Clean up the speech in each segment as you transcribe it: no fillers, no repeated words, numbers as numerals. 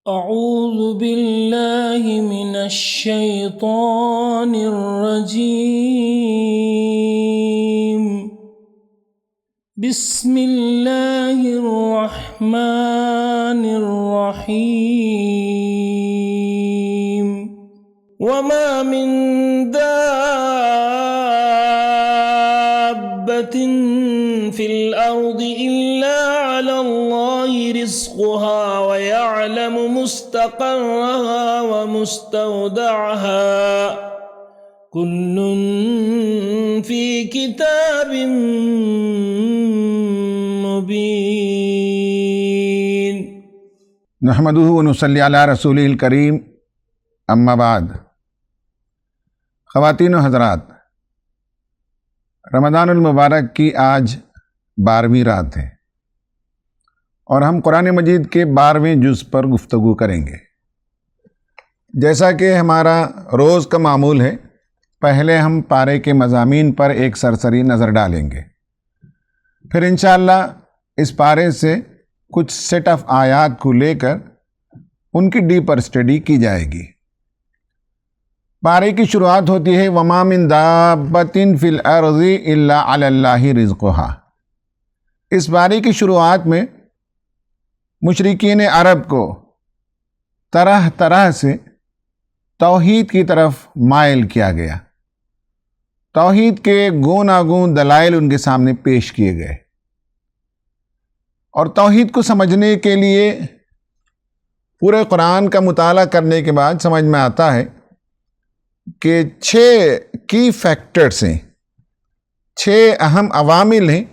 أعوذ بالله من الشيطان الرجيم. بسم الله الرحمن الرحيم. وما من دابة في الأرض إلا على الله رزقها ويعلم مستقرها ومستودعها كل في كتاب مبين. نحمده ونصلي على رسوله الكريم. اما بعد. خواتین و حضرات، رمضان المبارک کی آج 12ویں رات ہے اور ہم قرآن مجید کے 12ویں جز پر گفتگو کریں گے. جیسا کہ ہمارا روز کا معمول ہے، پہلے ہم پارے کے مضامین پر ایک سرسری نظر ڈالیں گے، پھر انشاءاللہ اس پارے سے کچھ سیٹ آف آیات کو لے کر ان کی ڈیپر اسٹڈی کی جائے گی. پارے کی شروعات ہوتی ہے وَمَا مِن دَابَّةٍ فِي الْأَرْضِ إِلَّا عَلَى اللَّهِ رِزْقُهَا. اس پارے کی شروعات میں مشرکین عرب کو طرح طرح سے توحید کی طرف مائل کیا گیا. توحید کے گوناگون دلائل ان کے سامنے پیش کیے گئے، اور توحید کو سمجھنے کے لیے پورے قرآن کا مطالعہ کرنے کے بعد سمجھ میں آتا ہے کہ 6 کی فیکٹرز ہیں، 6 اہم عوامل ہیں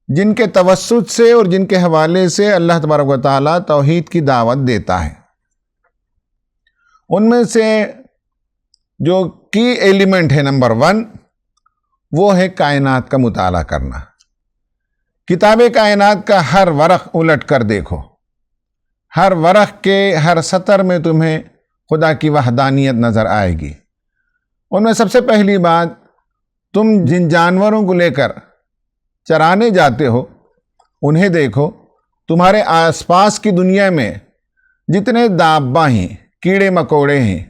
جن کے توسط سے اور جن کے حوالے سے اللہ تبارک و تعالیٰ توحید کی دعوت دیتا ہے. ان میں سے جو کی ایلیمنٹ ہے نمبر 1، وہ ہے کائنات کا مطالعہ کرنا. کتاب کائنات کا ہر ورق الٹ کر دیکھو، ہر ورق کے ہر سطر میں تمہیں خدا کی وحدانیت نظر آئے گی. ان میں سب سے پہلی بات، تم جن جانوروں کو لے کر چرانے جاتے ہو انہیں دیکھو. تمہارے آس پاس کی دنیا میں جتنے دابہ ہیں، کیڑے مکوڑے ہیں،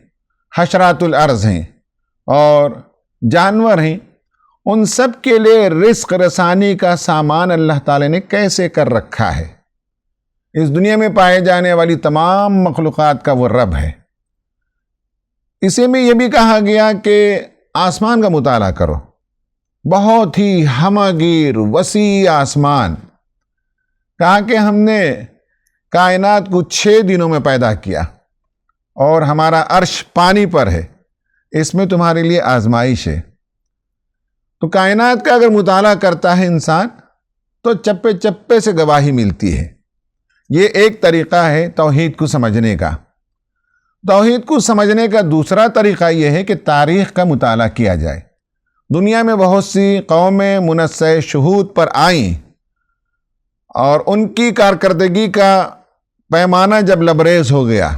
حشرات الارض ہیں اور جانور ہیں، ان سب کے لیے رزق رسانی کا سامان اللہ تعالی نے کیسے کر رکھا ہے. اس دنیا میں پائے جانے والی تمام مخلوقات کا وہ رب ہے. اسی میں یہ بھی کہا گیا کہ آسمان کا مطالعہ کرو، بہت ہی ہمہ گیر وسیع آسمان. کہا کہ ہم نے کائنات کو 6 دنوں میں پیدا کیا اور ہمارا عرش پانی پر ہے، اس میں تمہارے لیے آزمائش ہے. تو کائنات کا اگر مطالعہ کرتا ہے انسان تو چپے چپے سے گواہی ملتی ہے. یہ ایک طریقہ ہے توحید کو سمجھنے کا. توحید کو سمجھنے کا دوسرا طریقہ یہ ہے کہ تاریخ کا مطالعہ کیا جائے. دنیا میں بہت سی قومیں منصع شہود پر آئیں اور ان کی کارکردگی کا پیمانہ جب لبریز ہو گیا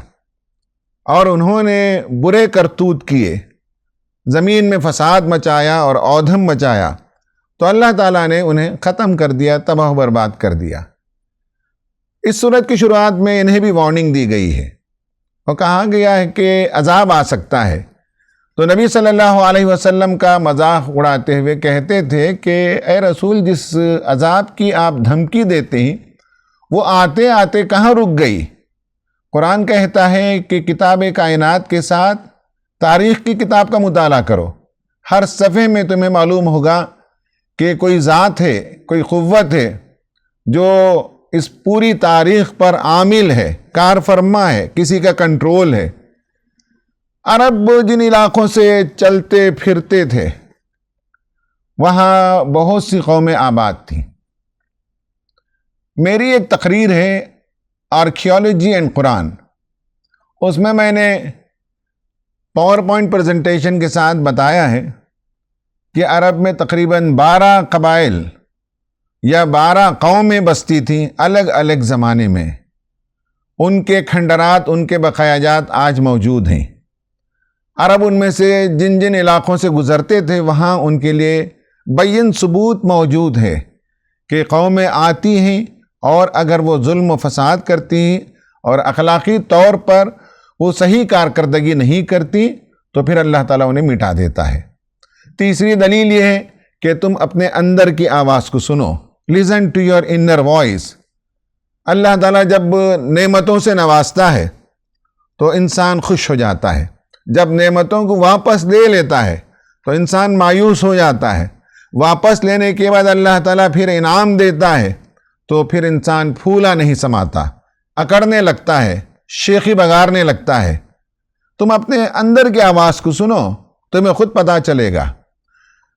اور انہوں نے برے کرتوت کیے، زمین میں فساد مچایا اور اودھم مچایا، تو اللہ تعالیٰ نے انہیں ختم کر دیا، تباہ و برباد کر دیا. اس صورت کی شروعات میں انہیں بھی وارننگ دی گئی ہے اور کہا گیا ہے کہ عذاب آ سکتا ہے. تو نبی صلی اللہ علیہ وسلم کا مذاق اڑاتے ہوئے کہتے تھے کہ اے رسول، جس عذاب کی آپ دھمکی دیتے ہیں وہ آتے آتے کہاں رک گئی؟ قرآن کہتا ہے کہ کتاب کائنات کے ساتھ تاریخ کی کتاب کا مطالعہ کرو. ہر صفحے میں تمہیں معلوم ہوگا کہ کوئی ذات ہے، کوئی قوت ہے جو اس پوری تاریخ پر عامل ہے، کار فرما ہے، کسی کا کنٹرول ہے. عرب جن علاقوں سے چلتے پھرتے تھے وہاں بہت سی قومیں آباد تھیں. میری ایک تقریر ہے آرکیالوجی اینڈ قرآن، اس میں نے پاور پوائنٹ پریزنٹیشن کے ساتھ بتایا ہے کہ عرب میں تقریباً 12 قبائل یا 12 قومیں بستی تھیں الگ الگ زمانے میں. ان کے کھنڈرات، ان کے بقایاجات آج موجود ہیں. عرب ان میں سے جن جن علاقوں سے گزرتے تھے وہاں ان کے لیے بین ثبوت موجود ہے کہ قومیں آتی ہیں اور اگر وہ ظلم و فساد کرتی ہیں اور اخلاقی طور پر وہ صحیح کارکردگی نہیں کرتی تو پھر اللہ تعالیٰ انہیں مٹا دیتا ہے۔ تیسری دلیل یہ ہے کہ تم اپنے اندر کی آواز کو سنو، listen to your inner voice۔ اللہ تعالیٰ جب نعمتوں سے نوازتا ہے تو انسان خوش ہو جاتا ہے، جب نعمتوں کو واپس لے لیتا ہے تو انسان مایوس ہو جاتا ہے، واپس لینے کے بعد اللہ تعالیٰ پھر انعام دیتا ہے تو پھر انسان پھولا نہیں سماتا، اکڑنے لگتا ہے، شیخی بگارنے لگتا ہے۔ تم اپنے اندر کی آواز کو سنو، تمہیں خود پتا چلے گا۔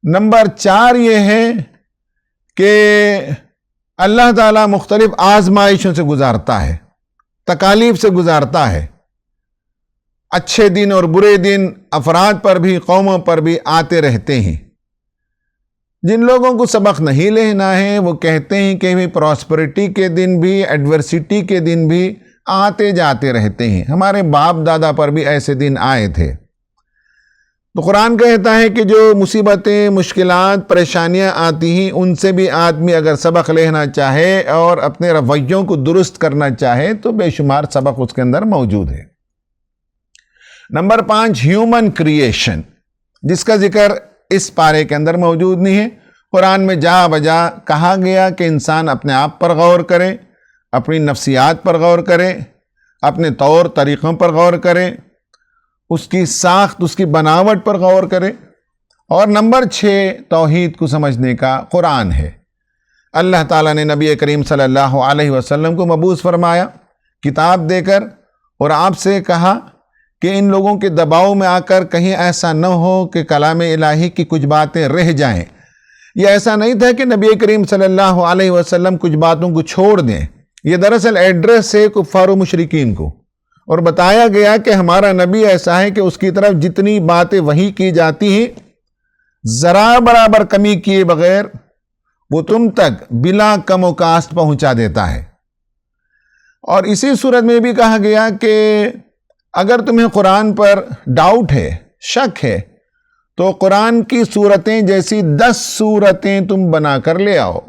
نمبر 4 یہ ہے کہ اللہ تعالیٰ مختلف آزمائشوں سے گزارتا ہے، تکالیف سے گزارتا ہے۔ اچھے دن اور برے دن افراد پر بھی، قوموں پر بھی آتے رہتے ہیں۔ جن لوگوں کو سبق نہیں لینا ہے وہ کہتے ہیں کہ پراسپرٹی کے دن بھی، ایڈورسٹی کے دن بھی آتے جاتے رہتے ہیں، ہمارے باپ دادا پر بھی ایسے دن آئے تھے۔ تو قرآن کہتا ہے کہ جو مصیبتیں، مشکلات، پریشانیاں آتی ہیں ان سے بھی آدمی اگر سبق لینا چاہے اور اپنے رویوں کو درست کرنا چاہے تو بے شمار سبق اس کے اندر موجود ہے۔ نمبر 5 ہیومن کریشن، جس کا ذکر اس پارے کے اندر موجود نہیں ہے۔ قرآن میں جا بجا کہا گیا کہ انسان اپنے آپ پر غور کرے، اپنی نفسیات پر غور کرے، اپنے طور طریقوں پر غور کرے، اس کی ساخت، اس کی بناوٹ پر غور کرے۔ اور نمبر 6 توحید کو سمجھنے کا قرآن ہے۔ اللہ تعالیٰ نے نبی کریم صلی اللہ علیہ وسلم کو مبعوث فرمایا کتاب دے کر، اور آپ سے کہا کہ ان لوگوں کے دباؤ میں آ کر کہیں ایسا نہ ہو کہ کلام الہی کی کچھ باتیں رہ جائیں۔ یہ ایسا نہیں تھا کہ نبی کریم صلی اللہ علیہ وسلم کچھ باتوں کو چھوڑ دیں، یہ دراصل ایڈریس ہے کفار و مشرکین کو، اور بتایا گیا کہ ہمارا نبی ایسا ہے کہ اس کی طرف جتنی باتیں وحی کی جاتی ہیں ذرا برابر کمی کیے بغیر وہ تم تک بلا کم و کاست پہنچا دیتا ہے۔ اور اسی صورت میں بھی کہا گیا کہ اگر تمہیں قرآن پر ڈاؤٹ ہے، شک ہے، تو قرآن کی صورتیں جیسی 10 صورتیں تم بنا کر لے آؤ،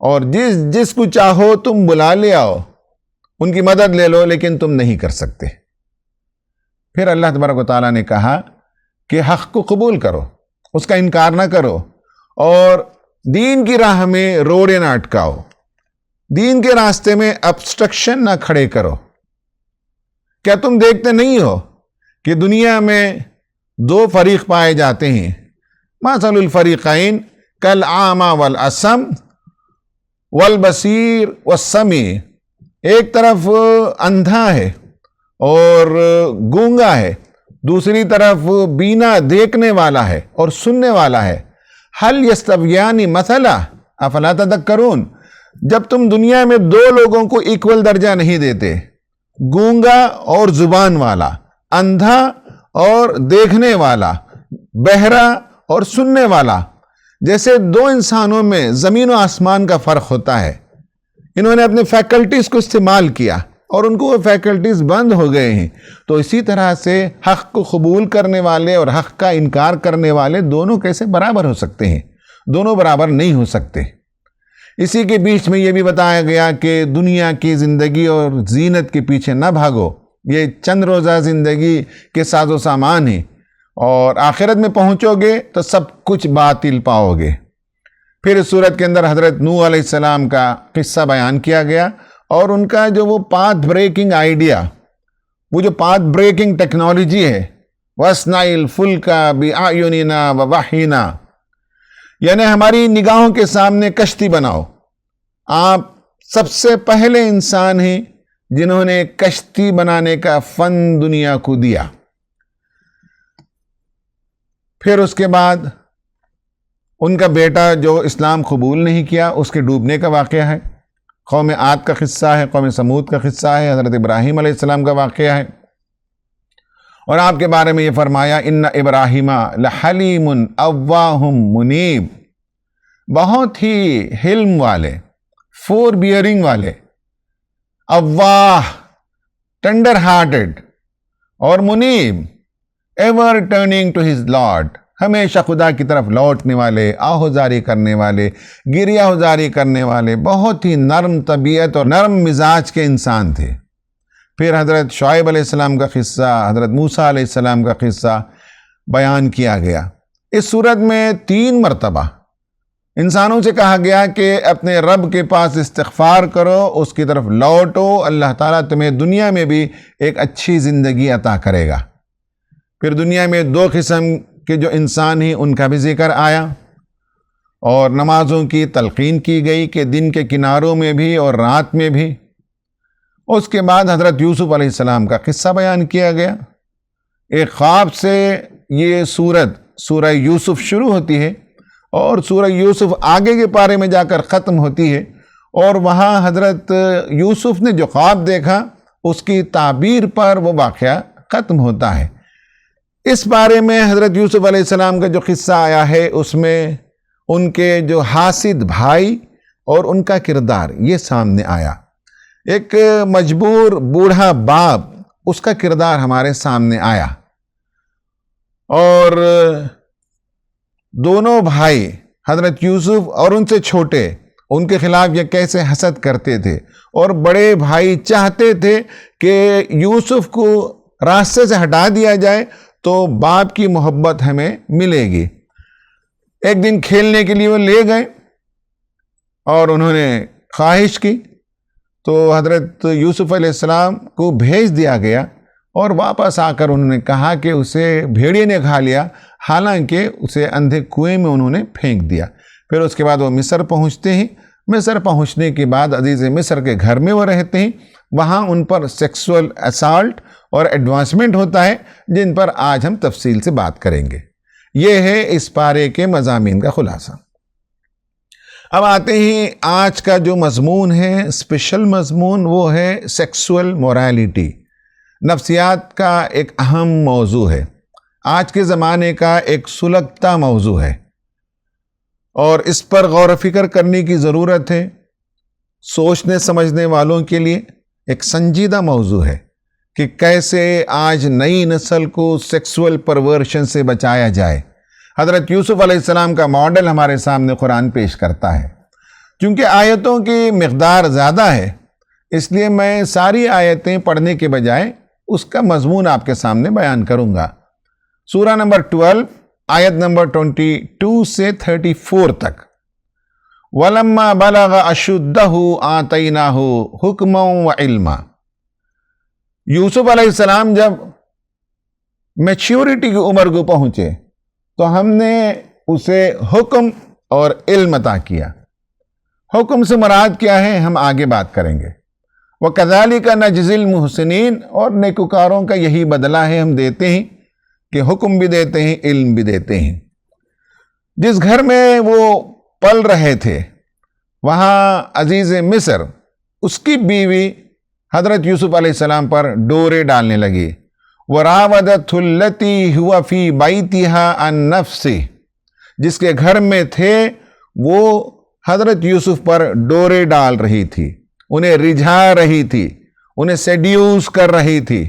اور جس کو چاہو تم بلا لے آؤ، ان کی مدد لے لو، لیکن تم نہیں کر سکتے۔ پھر اللہ تبارک و تعالیٰ نے کہا کہ حق کو قبول کرو، اس کا انکار نہ کرو، اور دین کی راہ میں روڑے نہ اٹکاؤ، دین کے راستے میں obstruction نہ کھڑے کرو۔ کیا تم دیکھتے نہیں ہو کہ دنیا میں 2 فریق پائے جاتے ہیں؟ مثل الفریقین کالعامی والاسم والبصیر والسمیع۔ ایک طرف اندھا ہے اور گونگا ہے، دوسری طرف بینا دیکھنے والا ہے اور سننے والا ہے۔ هل یستویان مثلا افلا تذکرون۔ جب تم دنیا میں 2 لوگوں کو ایکول درجہ نہیں دیتے، گونگا اور زبان والا، اندھا اور دیکھنے والا، بہرا اور سننے والا، جیسے 2 انسانوں میں زمین و آسمان کا فرق ہوتا ہے۔ انہوں نے اپنے فیکلٹیز کو استعمال کیا اور ان کو وہ فیکلٹیز بند ہو گئے ہیں۔ تو اسی طرح سے حق کو قبول کرنے والے اور حق کا انکار کرنے والے دونوں کیسے برابر ہو سکتے ہیں؟ دونوں برابر نہیں ہو سکتے۔ اسی کے بیچ میں یہ بھی بتایا گیا کہ دنیا کی زندگی اور زینت کے پیچھے نہ بھاگو، یہ چند روزہ زندگی کے ساز و سامان ہیں، اور آخرت میں پہنچو گے تو سب کچھ باطل پاؤ گے۔ پھر اس صورت کے اندر حضرت نوح علیہ السلام کا قصہ بیان کیا گیا، اور ان کا جو وہ پاتھ بریکنگ آئیڈیا، وہ جو پاتھ بریکنگ ٹیکنالوجی ہے، وَاصْنَعِ الْفُلْكَ بِأَعْيُنِنَا وَوَحْيِنَا، یعنی ہماری نگاہوں کے سامنے کشتی بناؤ۔ آپ سب سے پہلے انسان ہیں جنہوں نے کشتی بنانے کا فن دنیا کو دیا۔ پھر اس کے بعد ان کا بیٹا جو اسلام قبول نہیں کیا، اس کے ڈوبنے کا واقعہ ہے۔ قوم عاد کا قصہ ہے، قوم سمود کا قصہ ہے، حضرت ابراہیم علیہ السلام کا واقعہ ہے۔ اور آپ کے بارے میں یہ فرمایا ان ابراہیم لحلیم اواہ منیب، بہت ہی حلم والے، فور بیئرنگ والے، اواہ ٹینڈر ہارٹڈ، اور منیب ever turning to his Lord, ہمیشہ خدا کی طرف لوٹنے والے، آہوزاری کرنے والے، گریہ ہوزاری کرنے والے، بہت ہی نرم طبیعت اور نرم مزاج کے انسان تھے۔ پھر حضرت شعیب علیہ السلام کا قصہ، حضرت موسیٰ علیہ السلام کا قصہ بیان کیا گیا۔ اس صورت میں 3 مرتبہ انسانوں سے کہا گیا کہ اپنے رب کے پاس استغفار کرو، اس کی طرف لوٹو، اللہ تعالیٰ تمہیں دنیا میں بھی ایک اچھی زندگی عطا کرے گا۔ پھر دنیا میں 2 قسم کے جو انسان ہیں ان کا بھی ذکر آیا، اور نمازوں کی تلقین کی گئی کہ دن کے کناروں میں بھی اور رات میں بھی۔ اس کے بعد حضرت یوسف علیہ السلام کا قصہ بیان کیا گیا۔ ایک خواب سے یہ سورہ یوسف شروع ہوتی ہے، اور سورہ یوسف آگے کے پارے میں جا کر ختم ہوتی ہے، اور وہاں حضرت یوسف نے جو خواب دیکھا اس کی تعبیر پر وہ واقعہ ختم ہوتا ہے۔ اس بارے میں حضرت یوسف علیہ السلام کا جو قصہ آیا ہے اس میں ان کے جو حاسد بھائی اور ان کا کردار یہ سامنے آیا۔ ایک مجبور بوڑھا باپ، اس کا کردار ہمارے سامنے آیا، اور دونوں بھائی حضرت یوسف اور ان سے چھوٹے ان کے خلاف یہ کیسے حسد کرتے تھے، اور بڑے بھائی چاہتے تھے کہ یوسف کو راستے سے ہٹا دیا جائے تو باپ کی محبت ہمیں ملے گی۔ ایک دن کھیلنے کے لیے وہ لے گئے اور انہوں نے خواہش کی، تو حضرت یوسف علیہ السلام کو بھیج دیا گیا، اور واپس آ کر انہوں نے کہا کہ اسے بھیڑیے نے کھا لیا، حالانکہ اسے اندھے کنویں میں انہوں نے پھینک دیا۔ پھر اس کے بعد وہ مصر پہنچتے ہیں۔ مصر پہنچنے کے بعد عزیز مصر کے گھر میں وہ رہتے ہیں، وہاں ان پر سیکسول اسالٹ اور ایڈوانسمنٹ ہوتا ہے، جن پر آج ہم تفصیل سے بات کریں گے۔ یہ ہے اس پارے کے مضامین کا خلاصہ۔ اب آتے ہیں آج کا جو مضمون ہے، اسپیشل مضمون، وہ ہے سیکسول مورالیٹی۔ نفسیات کا ایک اہم موضوع ہے، آج کے زمانے کا ایک سلگتا موضوع ہے، اور اس پر غور و فکر کرنے کی ضرورت ہے۔ سوچنے سمجھنے والوں کے لیے ایک سنجیدہ موضوع ہے کہ کیسے آج نئی نسل کو سیکسول پرورشن سے بچایا جائے۔ حضرت یوسف علیہ السلام کا ماڈل ہمارے سامنے قرآن پیش کرتا ہے۔ چونکہ آیتوں کی مقدار زیادہ ہے، اس لیے میں ساری آیتیں پڑھنے کے بجائے اس کا مضمون آپ کے سامنے بیان کروں گا۔ سورہ نمبر 12 آیت نمبر 22 سے 34 تک۔ وَلَمَّا بَلَغَ أَشُدَّهُ آتَيْنَاهُ حُكْمًا وَعِلْمًا۔ یوسف علیہ السلام جب میچیورٹی کی عمر کو پہنچے تو ہم نے اسے حکم اور علم عطا کیا۔ حکم سے مراد کیا ہے ہم آگے بات کریں گے۔ وَكَذَلِكَ نَجْزِي الْمُحْسِنِينَ، اور نیکوکاروں کا یہی بدلہ ہے، ہم دیتے ہیں کہ حکم بھی دیتے ہیں، علم بھی دیتے ہیں۔ جس گھر میں وہ پل رہے تھے وہاں عزیز مصر، اس کی بیوی حضرت یوسف علیہ السلام پر ڈورے ڈالنے لگی۔ وَرَاوَدَتْهُ الَّتِي هُوَ فِي بَيْتِهَا عَن نَفْسِهِ، جس کے گھر میں تھے وہ حضرت یوسف پر ڈورے ڈال رہی تھی، انہیں رجھا رہی تھی، انہیں سیڈیوس کر رہی تھی۔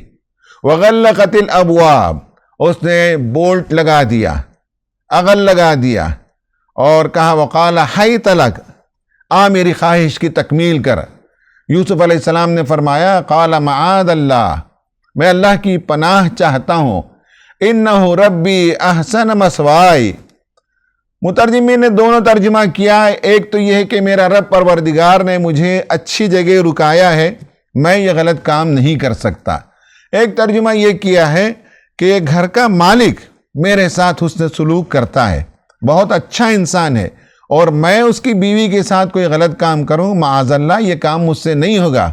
وَغَلَّقَتِ الْأَبْوَابَ، اس نے بولٹ لگا دیا، اغل لگا دیا، اور کہا وَقَالَ حَيْتَ لَكَ، آ میری خواہش کی تکمیل کر۔ یوسف علیہ السلام نے فرمایا قَالَ مَعَاذَ اللَّهِ، میں اللہ کی پناہ چاہتا ہوں، اِنَّهُ رَبِّي أَحْسَنَ مَثْوَايَ۔ مترجمین نے دونوں ترجمہ کیا ہے، ایک تو یہ ہے کہ میرا رب پروردگار نے مجھے اچھی جگہ رکایا ہے، میں یہ غلط کام نہیں کر سکتا۔ ایک ترجمہ یہ کیا ہے کہ گھر کا مالک میرے ساتھ حسن سلوک کرتا ہے، بہت اچھا انسان ہے، اور میں اس کی بیوی کے ساتھ کوئی غلط کام کروں، معاذ اللہ یہ کام مجھ سے نہیں ہوگا۔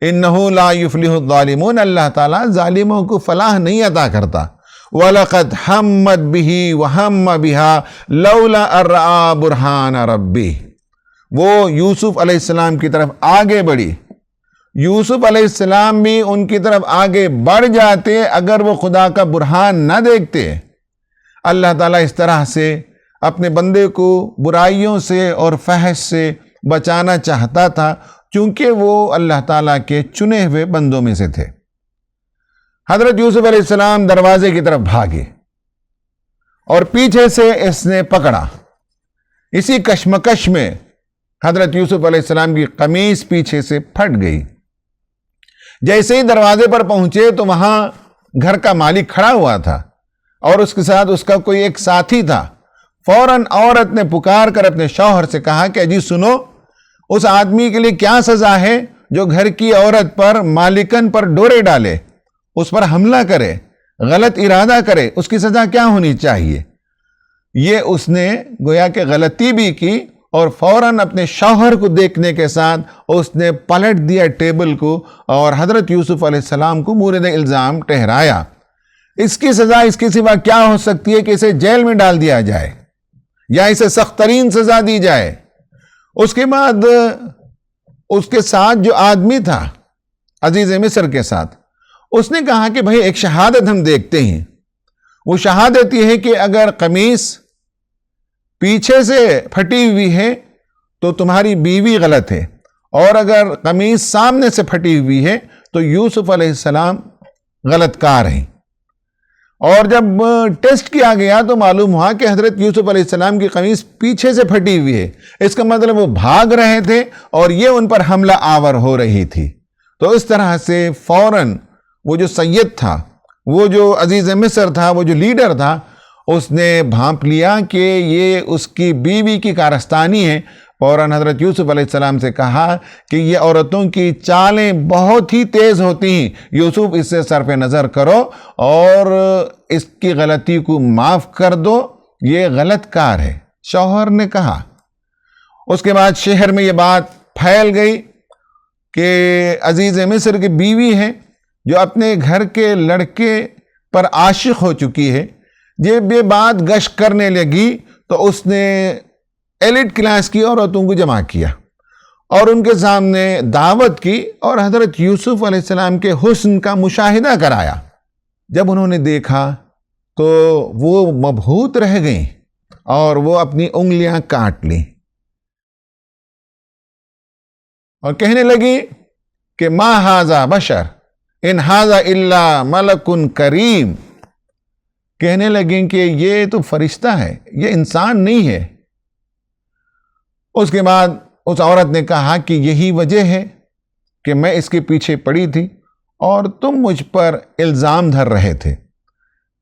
اِنَّهُ لَا يُفْلِحُ الظَّالِمُونَ، اللہ تعالیٰ ظالموں کو فلاح نہیں عطا کرتا۔ وَلَقَدْ حَمَّتْ بِهِ وَهَمَّ بِهَا لَوْلَا أَن رَأَىٰ بُرْهَانَ رَبِّهِ، وہ یوسف علیہ السلام کی طرف آگے بڑھی۔ یوسف علیہ السلام بھی ان کی طرف آگے بڑھ جاتے اگر وہ خدا کا برہان نہ دیکھتے۔ اللہ تعالیٰ اس طرح سے اپنے بندے کو برائیوں سے اور فحش سے بچانا چاہتا تھا، چونکہ وہ اللہ تعالیٰ کے چنے ہوئے بندوں میں سے تھے۔ حضرت یوسف علیہ السلام دروازے کی طرف بھاگے اور پیچھے سے اس نے پکڑا۔ اسی کشمکش میں حضرت یوسف علیہ السلام کی قمیص پیچھے سے پھٹ گئی۔ جیسے ہی دروازے پر پہنچے تو وہاں گھر کا مالک کھڑا ہوا تھا اور اس کے ساتھ اس کا کوئی ایک ساتھی تھا۔ فوراً عورت نے پکار کر اپنے شوہر سے کہا کہ جی سنو، اس آدمی کے لیے کیا سزا ہے جو گھر کی عورت پر مالکن پر ڈورے ڈالے، اس پر حملہ کرے، غلط ارادہ کرے، اس کی سزا کیا ہونی چاہیے؟ یہ اس نے گویا کہ غلطی بھی کی اور فوراً اپنے شوہر کو دیکھنے کے ساتھ اس نے پلٹ دیا ٹیبل کو اور حضرت یوسف علیہ السلام کو مورد الزام ٹھہرایا۔ اس کی سزا اس کے سوا کیا ہو سکتی ہے کہ اسے جیل میں ڈال دیا جائے یا اسے سخت ترین سزا دی جائے۔ اس کے بعد اس کے ساتھ جو آدمی تھا عزیز مصر کے ساتھ، اس نے کہا کہ بھئی ایک شہادت ہم دیکھتے ہیں۔ وہ شہادت یہ ہے کہ اگر قمیص پیچھے سے پھٹی ہوئی ہے تو تمہاری بیوی غلط ہے، اور اگر قمیص سامنے سے پھٹی ہوئی ہے تو یوسف علیہ السلام غلط کار ہیں۔ اور جب ٹیسٹ کیا گیا تو معلوم ہوا کہ حضرت یوسف علیہ السلام کی قمیص پیچھے سے پھٹی ہوئی ہے، اس کا مطلب وہ بھاگ رہے تھے اور یہ ان پر حملہ آور ہو رہی تھی۔ تو اس طرح سے فوراً وہ جو سید تھا، وہ جو عزیز مصر تھا، وہ جو لیڈر تھا، اس نے بھانپ لیا کہ یہ اس کی بیوی کی کارستانی ہے۔ فوراً حضرت یوسف علیہ السلام سے کہا کہ یہ عورتوں کی چالیں بہت ہی تیز ہوتی ہیں، یوسف اس سے صرف نظر کرو اور اس کی غلطی کو معاف کر دو، یہ غلط کار ہے۔ شوہر نے کہا۔ اس کے بعد شہر میں یہ بات پھیل گئی کہ عزیز مصر کی بیوی ہے جو اپنے گھر کے لڑکے پر عاشق ہو چکی ہے۔ جب یہ بات گشت کرنے لگی تو اس نے ایلیٹ کلاس کی عورتوں کو جمع کیا اور ان کے سامنے دعوت کی اور حضرت یوسف علیہ السلام کے حسن کا مشاہدہ کرایا۔ جب انہوں نے دیکھا تو وہ مبہوت رہ گئیں اور وہ اپنی انگلیاں کاٹ لیں اور کہنے لگی کہ ما ھذا بشر ان ھذا الا ملک کریم۔ کہنے لگیں کہ یہ تو فرشتہ ہے، یہ انسان نہیں ہے۔ اس کے بعد اس عورت نے کہا کہ یہی وجہ ہے کہ میں اس کے پیچھے پڑی تھی اور تم مجھ پر الزام دھر رہے تھے۔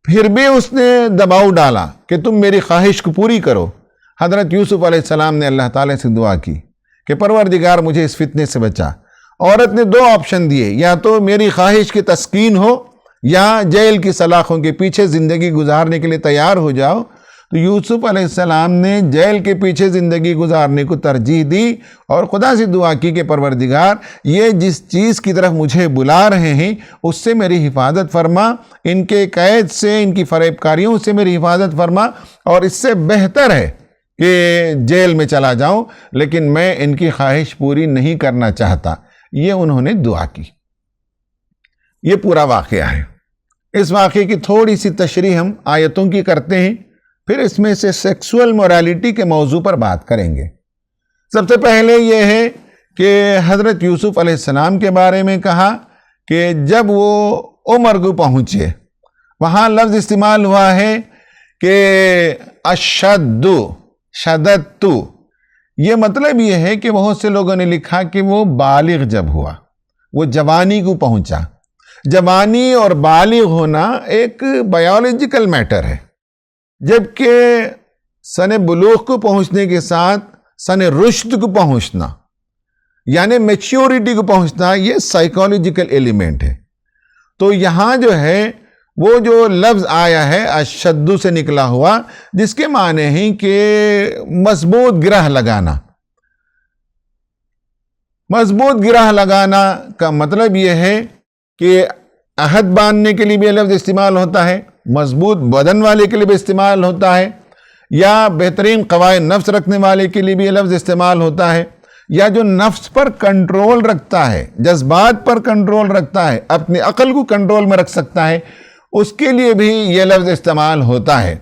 پھر بھی اس نے دباؤ ڈالا کہ تم میری خواہش کو پوری کرو۔ حضرت یوسف علیہ السلام نے اللہ تعالیٰ سے دعا کی کہ پروردگار مجھے اس فتنے سے بچا۔ عورت نے دو آپشن دیے، یا تو میری خواہش کی تسکین ہو یا جیل کی سلاخوں کے پیچھے زندگی گزارنے کے لیے تیار ہو جاؤ۔ تو یوسف علیہ السلام نے جیل کے پیچھے زندگی گزارنے کو ترجیح دی اور خدا سے دعا کی کہ پروردگار یہ جس چیز کی طرف مجھے بلا رہے ہیں اس سے میری حفاظت فرما، ان کے قید سے، ان کی فریب کاریوں سے میری حفاظت فرما، اور اس سے بہتر ہے کہ جیل میں چلا جاؤں، لیکن میں ان کی خواہش پوری نہیں کرنا چاہتا۔ یہ انہوں نے دعا کی۔ یہ پورا واقعہ ہے۔ اس واقعے کی تھوڑی سی تشریح ہم آیتوں کی کرتے ہیں، پھر اس میں سے سیکسول مورالیٹی کے موضوع پر بات کریں گے۔ سب سے پہلے یہ ہے کہ حضرت یوسف علیہ السلام کے بارے میں کہا کہ جب وہ عمر کو پہنچے، وہاں لفظ استعمال ہوا ہے کہ اشد، شدت۔ یہ مطلب یہ ہے کہ بہت سے لوگوں نے لکھا کہ وہ بالغ جب ہوا، وہ جوانی کو پہنچا۔ جوانی اور بالغ ہونا ایک بایولوجیکل میٹر ہے، جبکہ سن بلوغ کو پہنچنے کے ساتھ سن رشد کو پہنچنا یعنی میچیورٹی کو پہنچنا یہ سائیکالوجیکل ایلیمنٹ ہے۔ تو یہاں جو ہے وہ جو لفظ آیا ہے اشد سے نکلا ہوا، جس کے معنی ہیں کہ مضبوط گرہ لگانا۔ مضبوط گرہ لگانا کا مطلب یہ ہے کہ عہد باندھنے کے لیے بھی یہ لفظ استعمال ہوتا ہے، مضبوط بدن والے کے لیے بھی استعمال ہوتا ہے، یا بہترین قواعد نفس رکھنے والے کے لیے بھی یہ لفظ استعمال ہوتا ہے، یا جو نفس پر کنٹرول رکھتا ہے، جذبات پر کنٹرول رکھتا ہے، اپنی عقل کو کنٹرول میں رکھ سکتا ہے، اس کے لیے بھی یہ لفظ استعمال ہوتا ہے۔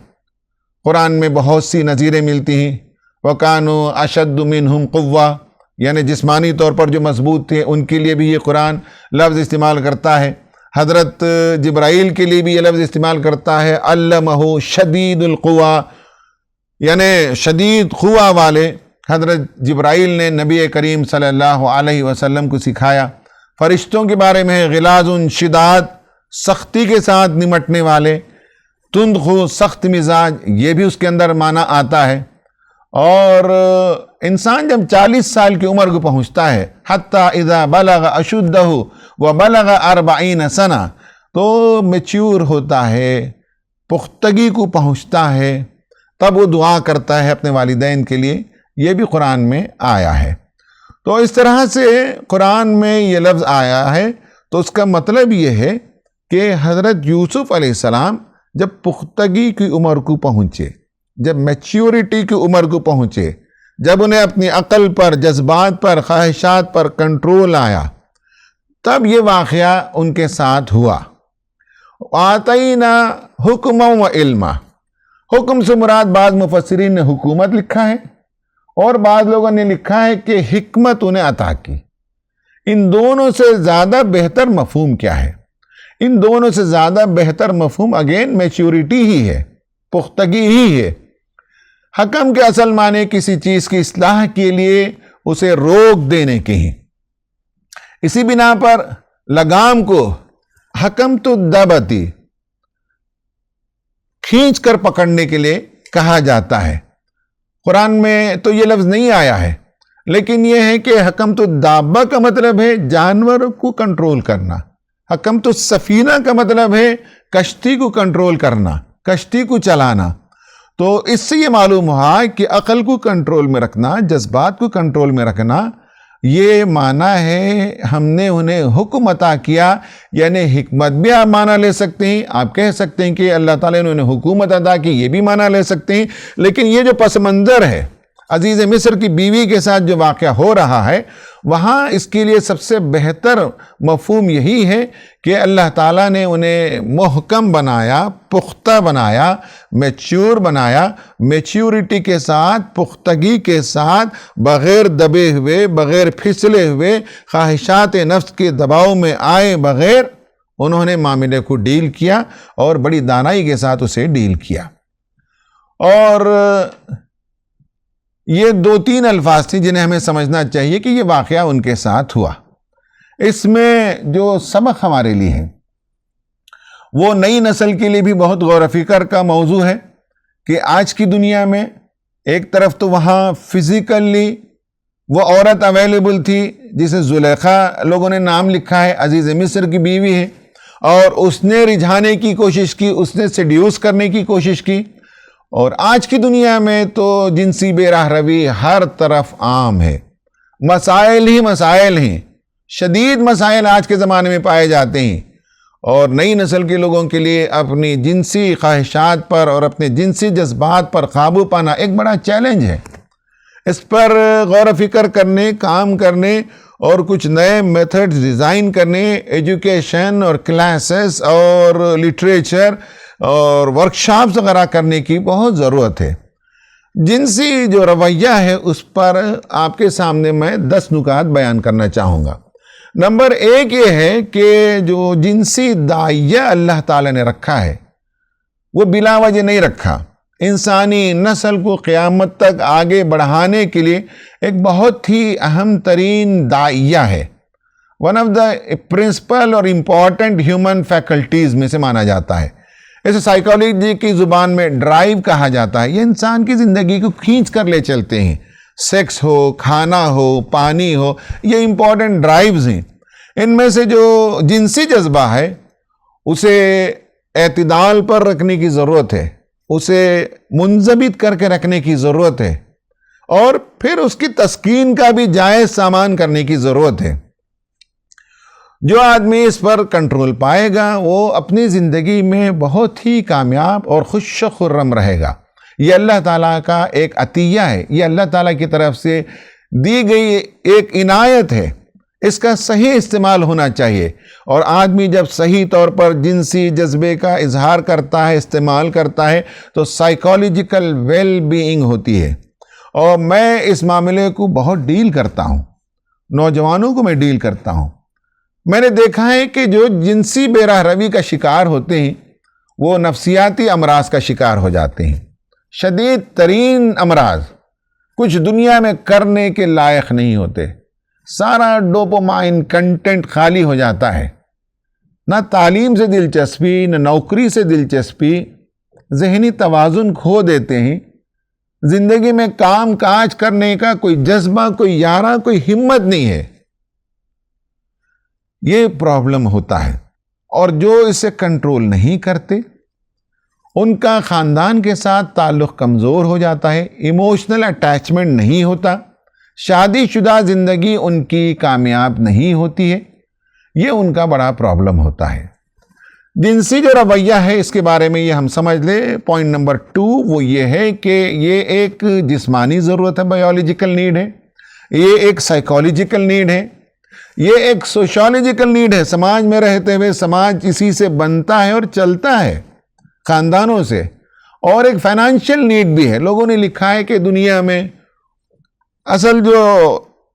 قرآن میں بہت سی نظیریں ملتی ہیں۔ وَكَانُوا أَشَدُّ مِنْهُمْ قُوَّةً، یعنی جسمانی طور پر جو مضبوط تھے ان کے لیے بھی یہ قرآن لفظ استعمال کرتا ہے۔ حضرت جبرائیل کے لیے بھی یہ لفظ استعمال کرتا ہے علمہ شدید القوا، یعنی شدید قوا والے۔ حضرت جبرائیل نے نبی کریم صلی اللہ علیہ وسلم کو سکھایا۔ فرشتوں کے بارے میں غلاظ شداد، سختی کے ساتھ نمٹنے والے، تند خو سخت مزاج، یہ بھی اس کے اندر معنی آتا ہے۔ اور انسان جب 40 سال کی عمر کو پہنچتا ہے، حتی اذا بلغ اشدہ وبلغ 40 سنہ، تو میچور ہوتا ہے، پختگی کو پہنچتا ہے، تب وہ دعا کرتا ہے اپنے والدین کے لیے، یہ بھی قرآن میں آیا ہے۔ تو اس طرح سے قرآن میں یہ لفظ آیا ہے، تو اس کا مطلب یہ ہے کہ حضرت یوسف علیہ السلام جب پختگی کی عمر کو پہنچے، جب میچیورٹی کی عمر کو پہنچے، جب انہیں اپنی عقل پر، جذبات پر، خواہشات پر کنٹرول آیا، تب یہ واقعہ ان کے ساتھ ہوا۔ آتینا حکما و علما، حکم سے مراد بعض مفسرین نے حکومت لکھا ہے، اور بعض لوگوں نے لکھا ہے کہ حکمت انہیں عطا کی۔ ان دونوں سے زیادہ بہتر مفہوم کیا ہے؟ ان دونوں سے زیادہ بہتر مفہوم اگین میچورٹی ہی ہے، پختگی ہی ہے۔ حکم کے اصل معنی کسی چیز کی اصلاح کے لیے اسے روک دینے کے ہیں۔ اسی بنا پر لگام کو حکم تو دبتی، کھینچ کر پکڑنے کے لیے کہا جاتا ہے۔ قرآن میں تو یہ لفظ نہیں آیا ہے، لیکن یہ ہے کہ حکم تو دابہ کا مطلب ہے جانور کو کنٹرول کرنا، حکم تو سفینہ کا مطلب ہے کشتی کو کنٹرول کرنا، کشتی کو چلانا۔ تو اس سے یہ معلوم ہوا کہ عقل کو کنٹرول میں رکھنا، جذبات کو کنٹرول میں رکھنا، یہ معنی ہے ہم نے انہیں حکم عطا کیا، یعنی حکمت بھی آپ معنی لے سکتے ہیں، آپ کہہ سکتے ہیں کہ اللہ تعالیٰ نے انہیں حکومت عطا کی، یہ بھی معنی لے سکتے ہیں۔ لیکن یہ جو پس منظر ہے عزیز مصر کی بیوی کے ساتھ جو واقعہ ہو رہا ہے، وہاں اس کے لیے سب سے بہتر مفہوم یہی ہے کہ اللہ تعالیٰ نے انہیں محکم بنایا، پختہ بنایا، میچور بنایا، میچورٹی کے ساتھ، پختگی کے ساتھ، بغیر دبے ہوئے، بغیر پھسلے ہوئے، خواہشات نفس کے دباؤ میں آئے بغیر انہوں نے معاملے کو ڈیل کیا، اور بڑی دانائی کے ساتھ اسے ڈیل کیا۔ اور یہ 2-3 الفاظ تھے جنہیں ہمیں سمجھنا چاہیے کہ یہ واقعہ ان کے ساتھ ہوا۔ اس میں جو سبق ہمارے لیے ہے وہ نئی نسل کے لیے بھی بہت غور و فکر کا موضوع ہے کہ آج کی دنیا میں ایک طرف تو وہاں فزیکلی وہ عورت اویلیبل تھی جسے زلیخا لوگوں نے نام لکھا ہے، عزیز مصر کی بیوی ہے، اور اس نے رجھانے کی کوشش کی، اس نے سیڈیوس کرنے کی کوشش کی۔ اور آج کی دنیا میں تو جنسی بے راہ روی ہر طرف عام ہے، مسائل ہی مسائل ہیں، شدید مسائل آج کے زمانے میں پائے جاتے ہیں، اور نئی نسل کے لوگوں کے لیے اپنی جنسی خواہشات پر اور اپنے جنسی جذبات پر قابو پانا ایک بڑا چیلنج ہے۔ اس پر غور و فکر کرنے، کام کرنے اور کچھ نئے میتھڈ ڈیزائن کرنے، ایجوکیشن اور کلاسز اور لٹریچر اور ورکشاپس وغیرہ کرنے کی بہت ضرورت ہے۔ جنسی جو رویہ ہے اس پر آپ کے سامنے میں 10 نکات بیان کرنا چاہوں گا۔ نمبر 1 یہ ہے کہ جو جنسی داعیہ اللہ تعالیٰ نے رکھا ہے وہ بلا وجہ نہیں رکھا، انسانی نسل کو قیامت تک آگے بڑھانے کے لیے ایک بہت ہی اہم ترین داعیہ ہے، ون آف دا پرنسپل اور امپورٹنٹ ہیومن فیکلٹیز میں سے مانا جاتا ہے۔ اسے سائیکالوجی کی زبان میں ڈرائیو کہا جاتا ہے۔ یہ انسان کی زندگی کو کھینچ کر لے چلتے ہیں، سیکس ہو، کھانا ہو، پانی ہو، یہ امپورٹنٹ ڈرائیوز ہیں۔ ان میں سے جو جنسی جذبہ ہے اسے اعتدال پر رکھنے کی ضرورت ہے، اسے منضبط کر کے رکھنے کی ضرورت ہے، اور پھر اس کی تسکین کا بھی جائز سامان کرنے کی ضرورت ہے۔ جو آدمی اس پر کنٹرول پائے گا وہ اپنی زندگی میں بہت ہی کامیاب اور خوش و خرم رہے گا۔ یہ اللہ تعالیٰ کا ایک عطیہ ہے، یہ اللہ تعالیٰ کی طرف سے دی گئی ایک عنایت ہے، اس کا صحیح استعمال ہونا چاہیے۔ اور آدمی جب صحیح طور پر جنسی جذبے کا اظہار کرتا ہے، استعمال کرتا ہے، تو سائیکالوجیکل ویل بینگ ہوتی ہے۔ اور میں اس معاملے کو بہت ڈیل کرتا ہوں، نوجوانوں کو میں ڈیل کرتا ہوں۔ میں نے دیکھا ہے کہ جو جنسی بے راہ روی کا شکار ہوتے ہیں وہ نفسیاتی امراض کا شکار ہو جاتے ہیں، شدید ترین امراض، کچھ دنیا میں کرنے کے لائق نہیں ہوتے، سارا ڈوپامائن کنٹینٹ خالی ہو جاتا ہے، نہ تعلیم سے دلچسپی، نہ نوکری سے دلچسپی، ذہنی توازن کھو دیتے ہیں، زندگی میں کام کاج کرنے کا کوئی جذبہ، کوئی یارہ، کوئی ہمت نہیں ہے۔ یہ پرابلم ہوتا ہے، اور جو اسے کنٹرول نہیں کرتے ان کا خاندان کے ساتھ تعلق کمزور ہو جاتا ہے، ایموشنل اٹیچمنٹ نہیں ہوتا، شادی شدہ زندگی ان کی کامیاب نہیں ہوتی ہے، یہ ان کا بڑا پرابلم ہوتا ہے۔ جنسی جو رویہ ہے اس کے بارے میں یہ ہم سمجھ لیں، پوائنٹ نمبر 2 وہ یہ ہے کہ یہ ایک جسمانی ضرورت ہے، بایولوجیکل نیڈ ہے، یہ ایک سائیکولوجیکل نیڈ ہے، یہ ایک سوشالوجیکل نیڈ ہے۔ سماج میں رہتے ہوئے سماج اسی سے بنتا ہے اور چلتا ہے، خاندانوں سے، اور ایک فائنانشیل نیڈ بھی ہے۔ لوگوں نے لکھا ہے کہ دنیا میں اصل جو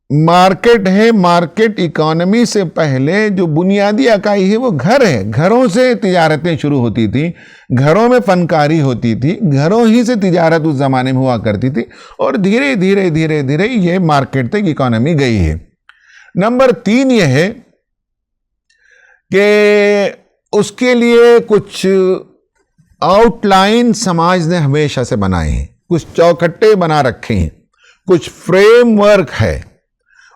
مارکیٹ ہے، مارکیٹ اکانومی سے پہلے جو بنیادی اکائی ہے وہ گھر ہے۔ گھروں سے تجارتیں شروع ہوتی تھیں، گھروں میں فنکاری ہوتی تھی، گھروں ہی سے تجارت اس زمانے میں ہوا کرتی تھی، اور دھیرے دھیرے دھیرے دھیرے یہ مارکیٹ تک اکانومی گئی ہے۔ نمبر 3 یہ ہے کہ اس کے لیے کچھ آؤٹ لائن سماج نے ہمیشہ سے بنائے ہیں، کچھ چوکھٹے بنا رکھے ہیں، کچھ فریم ورک ہے،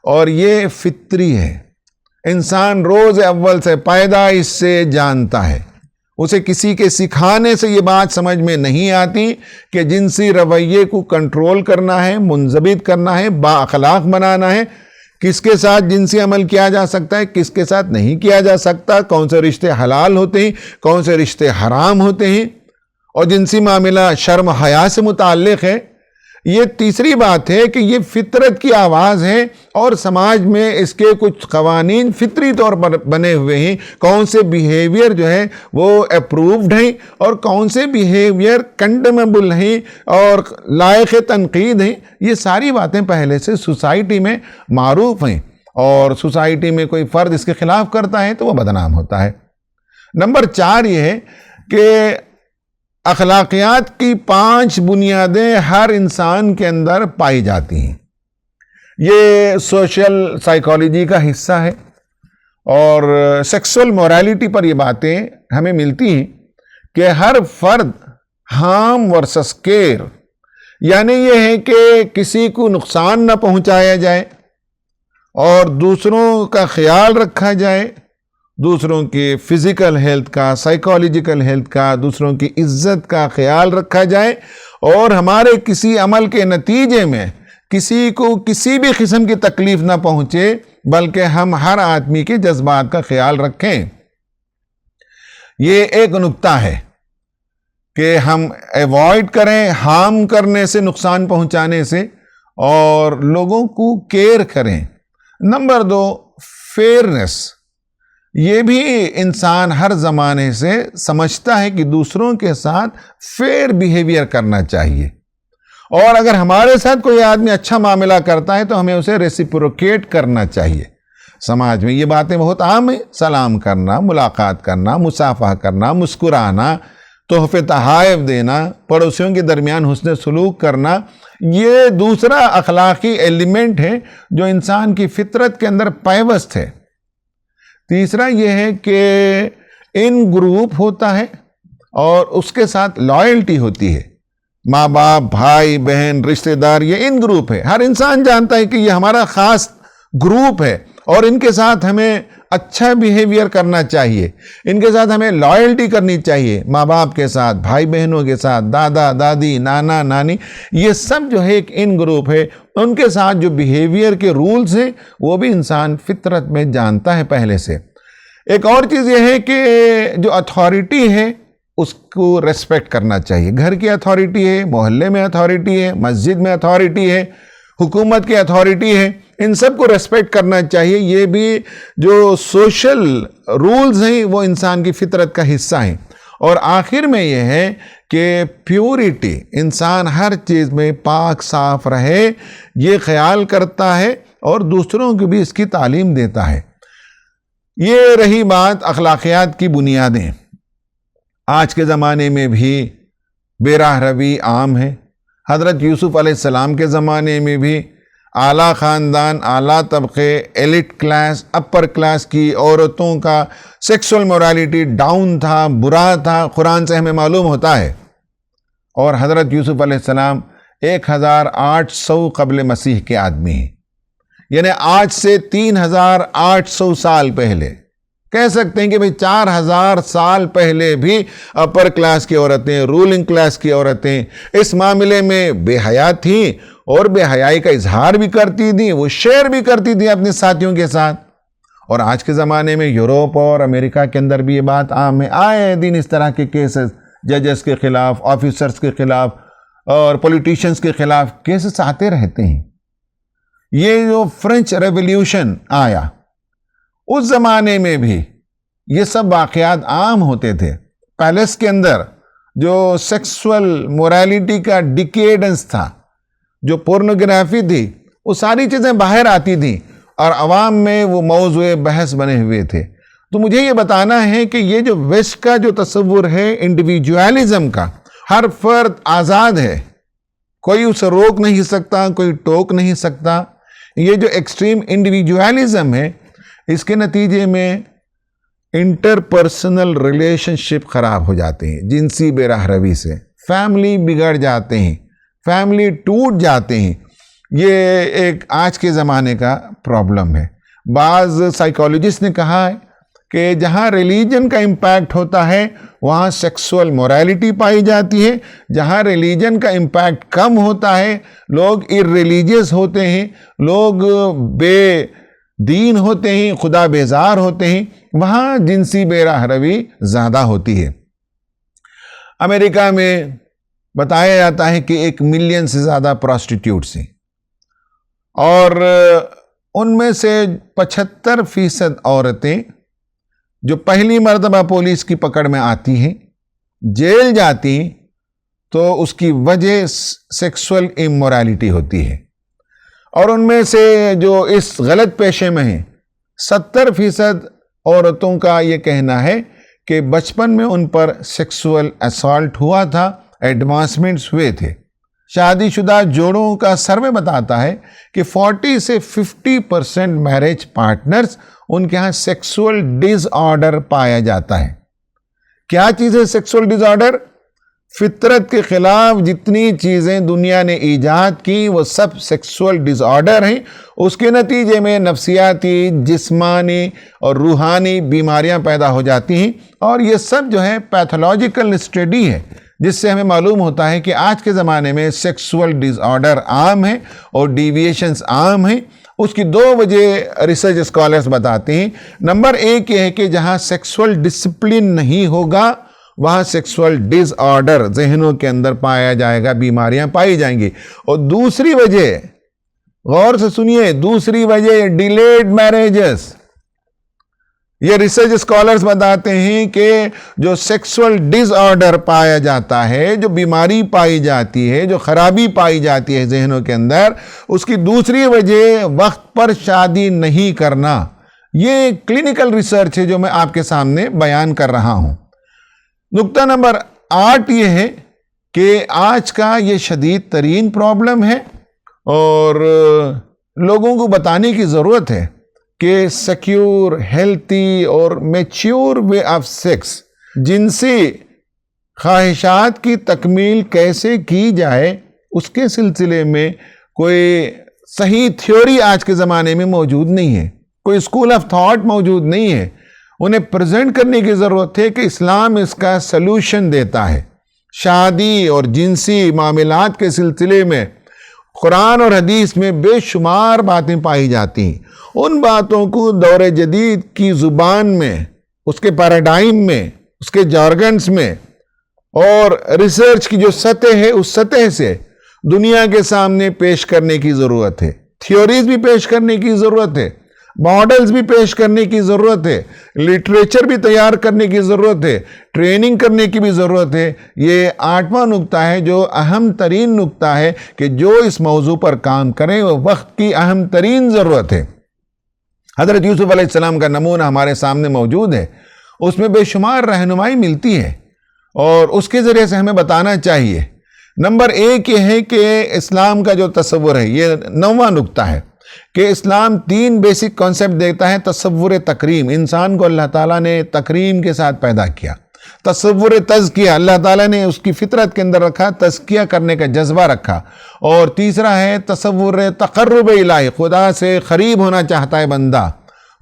اور یہ فطری ہے۔ انسان روز اول سے پیدا اس سے جانتا ہے، اسے کسی کے سکھانے سے یہ بات سمجھ میں نہیں آتی کہ جنسی رویے کو کنٹرول کرنا ہے، منضبط کرنا ہے، با اخلاق بنانا ہے، کس کے ساتھ جنسی عمل کیا جا سکتا ہے، کس کے ساتھ نہیں کیا جا سکتا، کون سے رشتے حلال ہوتے ہیں، کون سے رشتے حرام ہوتے ہیں، اور جنسی معاملہ شرم حیا سے متعلق ہے۔ یہ تیسری بات ہے کہ یہ فطرت کی آواز ہے، اور سماج میں اس کے کچھ قوانین فطری طور پر بنے ہوئے ہیں، کون سے بیہیویئر جو ہے وہ اپرووڈ ہیں اور کون سے بیہیویئر کنڈیمیبل ہیں اور لائق تنقید ہیں۔ یہ ساری باتیں پہلے سے سوسائٹی میں معروف ہیں، اور سوسائٹی میں کوئی فرد اس کے خلاف کرتا ہے تو وہ بدنام ہوتا ہے۔ نمبر 4 یہ ہے کہ اخلاقیات کی 5 بنیادیں ہر انسان کے اندر پائی جاتی ہیں۔ یہ سوشل سائیکالوجی کا حصہ ہے، اور سیکسول موریلٹی پر یہ باتیں ہمیں ملتی ہیں کہ ہر فرد ہارم ورسس کیئر، یعنی یہ ہے کہ کسی کو نقصان نہ پہنچایا جائے اور دوسروں کا خیال رکھا جائے، دوسروں کی فزیکل ہیلتھ کا، سائیکالوجیکل ہیلتھ کا، دوسروں کی عزت کا خیال رکھا جائے، اور ہمارے کسی عمل کے نتیجے میں کسی کو کسی بھی قسم کی تکلیف نہ پہنچے، بلکہ ہم ہر آدمی کے جذبات کا خیال رکھیں۔ یہ ایک نکتہ ہے کہ ہم ایوائڈ کریں ہارم کرنے سے، نقصان پہنچانے سے، اور لوگوں کو کیئر کریں۔ نمبر 2 فیئرنس، یہ بھی انسان ہر زمانے سے سمجھتا ہے کہ دوسروں کے ساتھ فیئر بیہیویئر کرنا چاہیے، اور اگر ہمارے ساتھ کوئی آدمی اچھا معاملہ کرتا ہے تو ہمیں اسے ریسیپروکیٹ کرنا چاہیے۔ سماج میں یہ باتیں بہت عام ہیں، سلام کرنا، ملاقات کرنا، مصافحہ کرنا، مسکرانا، تحفے تحائف دینا، پڑوسیوں کے درمیان حسن سلوک کرنا، یہ دوسرا اخلاقی ایلیمنٹ ہے جو انسان کی فطرت کے اندر پیوست ہے۔ تیسرا یہ ہے کہ ان گروپ ہوتا ہے اور اس کے ساتھ لائلٹی ہوتی ہے، ماں باپ، بھائی بہن، رشتہ دار، یہ ان گروپ ہے۔ ہر انسان جانتا ہے کہ یہ ہمارا خاص گروپ ہے، اور ان کے ساتھ ہمیں اچھا بیہیویئر کرنا چاہیے، ان کے ساتھ ہمیں لائلٹی کرنی چاہیے، ماں باپ کے ساتھ، بھائی بہنوں کے ساتھ، دادا دادی، نانا نانی، یہ سب جو ہے ایک ان گروپ ہے۔ ان کے ساتھ جو بیہیویئر کے رولز ہیں وہ بھی انسان فطرت میں جانتا ہے پہلے سے۔ ایک اور چیز یہ ہے کہ جو اتھارٹی ہے اس کو ریسپیکٹ کرنا چاہیے۔ گھر کی اتھارٹی ہے، محلے میں اتھارٹی ہے، مسجد میں اتھارٹی ہے، حکومت کی اتھارٹی ہے، ان سب کو ریسپیکٹ کرنا چاہیے۔ یہ بھی جو سوشل رولز ہیں وہ انسان کی فطرت کا حصہ ہیں۔ اور آخر میں یہ ہے کہ پیورٹی، انسان ہر چیز میں پاک صاف رہے، یہ خیال کرتا ہے اور دوسروں کو بھی اس کی تعلیم دیتا ہے۔ یہ رہی بات اخلاقیات کی بنیادیں۔ آج کے زمانے میں بھی بے راہ روی عام ہے۔ حضرت یوسف علیہ السلام کے زمانے میں بھی اعلیٰ خاندان، اعلیٰ طبقے، ایلیٹ کلاس، اپر کلاس کی عورتوں کا سیکسول مورالیٹی ڈاؤن تھا، برا تھا، قرآن سے ہمیں معلوم ہوتا ہے۔ اور حضرت یوسف علیہ السلام 1800 قبل مسیح کے آدمی ہیں، یعنی آج سے 3800 سال پہلے، کہہ سکتے ہیں کہ بھئی 4000 سال پہلے بھی اپر کلاس کی عورتیں، رولنگ کلاس کی عورتیں اس معاملے میں بے حیا تھیں، اور بے حیائی کا اظہار بھی کرتی تھیں، وہ شیئر بھی کرتی تھیں اپنے ساتھیوں کے ساتھ۔ اور آج کے زمانے میں یوروپ اور امریکہ کے اندر بھی یہ بات عام ہے، آئے دن اس طرح کے کیسز ججز کے خلاف، آفیسرز کے خلاف اور پولیٹیشنز کے خلاف کیسز آتے رہتے ہیں۔ یہ جو فرینچ ریولیوشن آیا، اس زمانے میں بھی یہ سب واقعات عام ہوتے تھے۔ پیلس کے اندر جو سیکسول مورالیٹی کا ڈیکیڈنس تھا، جو پورنوگرافی تھی، وہ ساری چیزیں باہر آتی تھیں اور عوام میں وہ موضوع بحث بنے ہوئے تھے۔ تو مجھے یہ بتانا ہے کہ یہ جو ویسٹ کا جو تصور ہے انڈیویجوالزم کا، ہر فرد آزاد ہے، کوئی اسے روک نہیں سکتا، کوئی ٹوک نہیں سکتا۔ یہ جو ایکسٹریم انڈیویجوالزم ہے، اس کے نتیجے میں انٹر پرسنل ریلیشن شپ خراب ہو جاتے ہیں جنسی بے راہ روی سے، فیملی بگڑ جاتے ہیں، فیملی ٹوٹ جاتے ہیں۔ یہ ایک آج کے زمانے کا پرابلم ہے۔ بعض سائیکالوجسٹ نے کہا ہے کہ جہاں ریلیجن کا امپیکٹ ہوتا ہے وہاں سیکسول مورالیٹی پائی جاتی ہے، جہاں ریلیجن کا امپیکٹ کم ہوتا ہے، لوگ ارریلیجیس ہوتے ہیں، لوگ بے دین ہوتے ہیں، خدا بیزار ہوتے ہیں، وہاں جنسی بے راہ روی زیادہ ہوتی ہے۔ امریکہ میں بتایا جاتا ہے کہ 1 ملین سے زیادہ پراسٹیٹیوٹس ہیں، اور ان میں سے 75% عورتیں جو پہلی مرتبہ پولیس کی پکڑ میں آتی ہیں، جیل جاتی ہیں، تو اس کی وجہ سیکسول امورالٹی ہوتی ہے۔ اور ان میں سے جو اس غلط پیشے میں ہیں، 70% عورتوں کا یہ کہنا ہے کہ بچپن میں ان پر سیکسول اسالٹ ہوا تھا، ایڈوانسمنٹس ہوئے تھے۔ شادی شدہ جوڑوں کا سروے بتاتا ہے کہ 40 سے 50% میرج پارٹنرز ان کے ہاں سیکسول ڈس آرڈر پایا جاتا ہے۔ کیا چیز ہے سیکسول ڈس آرڈر؟ فطرت کے خلاف جتنی چیزیں دنیا نے ایجاد کی وہ سب سیکسول ڈس آرڈر ہیں۔ اس کے نتیجے میں نفسیاتی، جسمانی اور روحانی بیماریاں پیدا ہو جاتی ہیں، اور یہ سب جو ہے پیتھولوجیکل اسٹڈی ہے، جس سے ہمیں معلوم ہوتا ہے کہ آج کے زمانے میں سیکسول ڈس آرڈر عام ہیں اور ڈیویشنز عام ہیں۔ اس کی 2 وجہ ریسرچ اسکالرز بتاتے ہیں۔ نمبر 1 یہ ہے کہ جہاں سیکسول ڈسپلن نہیں ہوگا وہاں سیکسول ڈس آرڈر ذہنوں کے اندر پایا جائے گا، بیماریاں پائی جائیں گی۔ اور دوسری وجہ، غور سے سنیے، دوسری وجہ ڈیلیڈ میرجز۔ یہ ریسرچ اسکالرز بتاتے ہیں کہ جو سیکسول ڈس آرڈر پایا جاتا ہے، جو بیماری پائی جاتی ہے، جو خرابی پائی جاتی ہے ذہنوں کے اندر، اس کی دوسری وجہ وقت پر شادی نہیں کرنا۔ یہ کلینکل ریسرچ ہے جو میں آپ کے سامنے بیان کر رہا ہوں۔ نقطہ نمبر 8 یہ ہے کہ آج کا یہ شدید ترین پرابلم ہے، اور لوگوں کو بتانے کی ضرورت ہے کہ سیکیور، ہیلتھی اور میچیور وے آف سیکس، جنسی خواہشات کی تکمیل کیسے کی جائے، اس کے سلسلے میں کوئی صحیح تھیوری آج کے زمانے میں موجود نہیں ہے، کوئی اسکول آف تھاٹ موجود نہیں ہے۔ انہیں پریزنٹ کرنے کی ضرورت ہے کہ اسلام اس کا سلوشن دیتا ہے۔ شادی اور جنسی معاملات کے سلسلے میں قرآن اور حدیث میں بے شمار باتیں پائی جاتی ہیں۔ ان باتوں کو دور جدید کی زبان میں، اس کے پیراڈائم میں، اس کے جارگنز میں، اور ریسرچ کی جو سطح ہے اس سطح سے دنیا کے سامنے پیش کرنے کی ضرورت ہے۔ تھیوریز بھی پیش کرنے کی ضرورت ہے، ماڈلز بھی پیش کرنے کی ضرورت ہے، لٹریچر بھی تیار کرنے کی ضرورت ہے، ٹریننگ کرنے کی بھی ضرورت ہے۔ یہ 8واں نقطہ ہے جو اہم ترین نقطہ ہے کہ جو اس موضوع پر کام کریں، وہ وقت کی اہم ترین ضرورت ہے۔ حضرت یوسف علیہ السلام کا نمونہ ہمارے سامنے موجود ہے، اس میں بے شمار رہنمائی ملتی ہے، اور اس کے ذریعے سے ہمیں بتانا چاہیے نمبر ایک یہ ہے کہ اسلام کا جو تصور ہے، یہ 9واں نقطہ ہے کہ اسلام 3 بیسک کانسیپٹ دیتا ہے. تصور تکریم، انسان کو اللہ تعالیٰ نے تکریم کے ساتھ پیدا کیا. تصور تزکیہ، اللہ تعالیٰ نے اس کی فطرت کے اندر رکھا، تزکیہ کرنے کا جذبہ رکھا. اور تیسرا ہے تصور تقرب الہی، خدا سے قریب ہونا چاہتا ہے بندہ،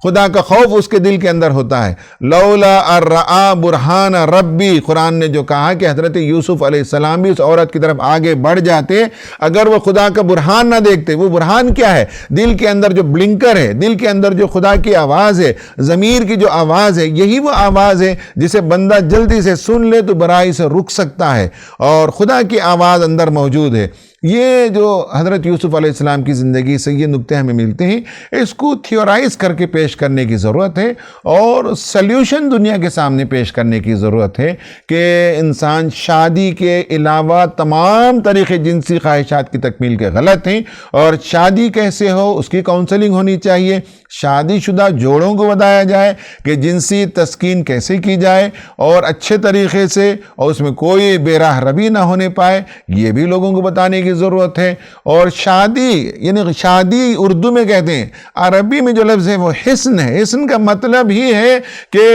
خدا کا خوف اس کے دل کے اندر ہوتا ہے. لولا ارآ برہان ربی، قرآن نے جو کہا کہ حضرت یوسف علیہ السلام بھی اس عورت کی طرف آگے بڑھ جاتے اگر وہ خدا کا برہان نہ دیکھتے. وہ برہان کیا ہے؟ دل کے اندر جو بلنکر ہے، دل کے اندر جو خدا کی آواز ہے، ضمیر کی جو آواز ہے، یہی وہ آواز ہے جسے بندہ جلدی سے سن لے تو برائی سے رک سکتا ہے، اور خدا کی آواز اندر موجود ہے. یہ جو حضرت یوسف علیہ السلام کی زندگی سے یہ نقطے ہمیں ملتے ہیں، اس کو تھیورائز کر کے پیش کرنے کی ضرورت ہے اور سلیوشن دنیا کے سامنے پیش کرنے کی ضرورت ہے کہ انسان شادی کے علاوہ تمام طریقے جنسی خواہشات کی تکمیل کے غلط ہیں، اور شادی کیسے ہو اس کی کاؤنسلنگ ہونی چاہیے. شادی شدہ جوڑوں کو بتایا جائے کہ جنسی تسکین کیسے کی جائے اور اچھے طریقے سے، اور اس میں کوئی بے راہ روی نہ ہونے پائے، یہ بھی لوگوں کو بتانے کی ضرورت ہے. اور شادی، یعنی شادی اردو میں کہتے ہیں، عربی میں جو لفظ ہے وہ حسن ہے. حسن کا مطلب ہی ہے کہ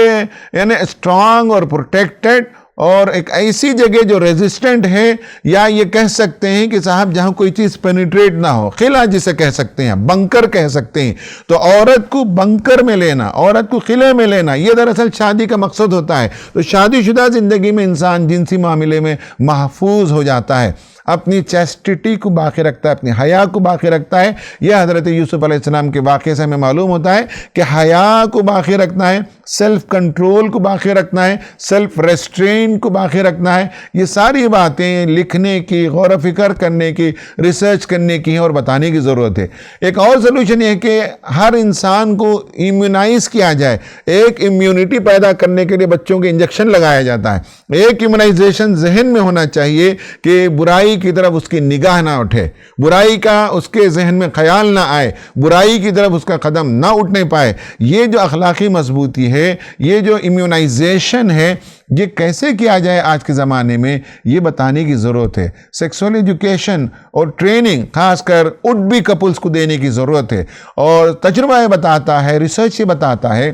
یعنی اسٹرانگ اور پروٹیکٹڈ، اور ایک ایسی جگہ جو ریزسٹنٹ ہے، یا یہ کہہ سکتے ہیں کہ صاحب جہاں کوئی چیز پینیٹریٹ نہ ہو، قلعہ جسے کہہ سکتے ہیں، بنکر کہہ سکتے ہیں. تو عورت کو بنکر میں لینا، عورت کو قلعے میں لینا، یہ دراصل شادی کا مقصد ہوتا ہے. تو شادی شدہ زندگی میں انسان جنسی معاملے میں محفوظ ہو جاتا ہے، اپنی چیسٹیٹی کو باقی رکھتا ہے، اپنی حیا کو باقی رکھتا ہے. یہ حضرت یوسف علیہ السلام کے واقعے سے ہمیں معلوم ہوتا ہے کہ حیا کو باقی رکھنا ہے، سیلف کنٹرول کو باقی رکھنا ہے، سیلف ریسٹرین کو باقی رکھنا ہے. یہ ساری باتیں لکھنے کی، غور و فکر کرنے کی، ریسرچ کرنے کی اور بتانے کی ضرورت ہے. ایک اور سلوشن یہ ہے کہ ہر انسان کو ایمیونائز کیا جائے. ایک امیونٹی پیدا کرنے کے لیے بچوں کے انجیکشن لگایا جاتا ہے. ایک ایمیونائزیشن ذہن میں ہونا چاہیے کہ برائی کی طرف اس کی نگاہ نہ اٹھے، برائی کا اس کے ذہن میں خیال نہ آئے، برائی کی طرف اس کا قدم نہ اٹھنے پائے. یہ جو اخلاقی مضبوطی ہے، یہ جو امیونائزیشن ہے، یہ کیسے کیا جائے آج کے زمانے میں، یہ بتانے کی ضرورت ہے. سیکسول ایجوکیشن اور ٹریننگ خاص کر وڈ بی کپلز کو دینے کی ضرورت ہے. اور تجربہ یہ بتاتا ہے، ریسرچ یہ بتاتا ہے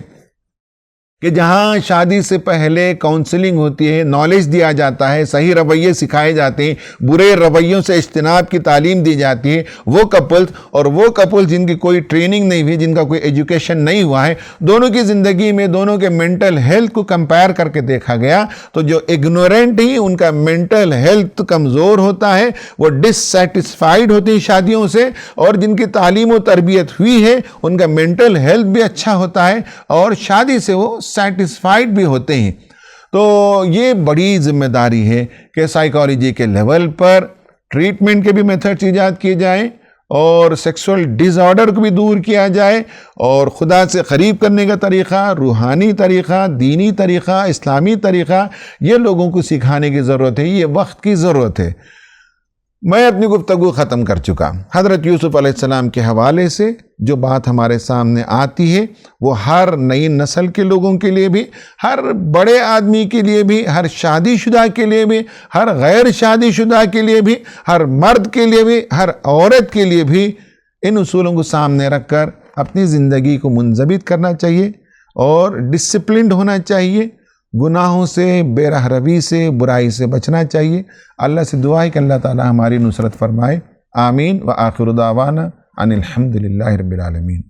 کہ جہاں شادی سے پہلے کاؤنسلنگ ہوتی ہے، نالج دیا جاتا ہے، صحیح رویے سکھائے جاتے ہیں، برے رویوں سے اجتناب کی تعلیم دی جاتی ہے، وہ کپلز جن کی کوئی ٹریننگ نہیں ہوئی، جن کا کوئی ایجوکیشن نہیں ہوا ہے، دونوں کی زندگی میں دونوں کے مینٹل ہیلتھ کو کمپیئر کر کے دیکھا گیا تو جو اگنورنٹ ہیں ان کا مینٹل ہیلتھ کمزور ہوتا ہے، وہ ڈسسیٹسفائیڈ ہوتے ہیں شادیوں سے، اور جن کی تعلیم و تربیت ہوئی ہے ان کا مینٹل ہیلتھ بھی اچھا ہوتا ہے اور شادی سے وہ سیٹسفائیڈ بھی ہوتے ہیں. تو یہ بڑی ذمہ داری ہے کہ سائیکالوجی کے لیول پر ٹریٹمنٹ کے بھی میتھڈز ایجاد کیے جائیں اور سیکسول ڈیز آرڈر کو بھی دور کیا جائے، اور خدا سے قریب کرنے کا طریقہ، روحانی طریقہ، دینی طریقہ، اسلامی طریقہ، یہ لوگوں کو سکھانے کی ضرورت ہے. یہ وقت کی ضرورت ہے. میں اپنی گفتگو ختم کر چکا. حضرت یوسف علیہ السلام کے حوالے سے جو بات ہمارے سامنے آتی ہے وہ ہر نئی نسل کے لوگوں کے لیے بھی، ہر بڑے آدمی کے لیے بھی، ہر شادی شدہ کے لیے بھی، ہر غیر شادی شدہ کے لیے بھی، ہر مرد کے لیے بھی، ہر عورت کے لیے بھی ان اصولوں کو سامنے رکھ کر اپنی زندگی کو منضبط کرنا چاہیے اور ڈسپلنڈ ہونا چاہیے. گناہوں سے، بے راہ روی سے، برائی سے بچنا چاہیے. اللہ سے دعا ہے کہ اللہ تعالی ہماری نصرت فرمائے. آمین. وآخر دعوانا ان الحمد للہ رب العالمین.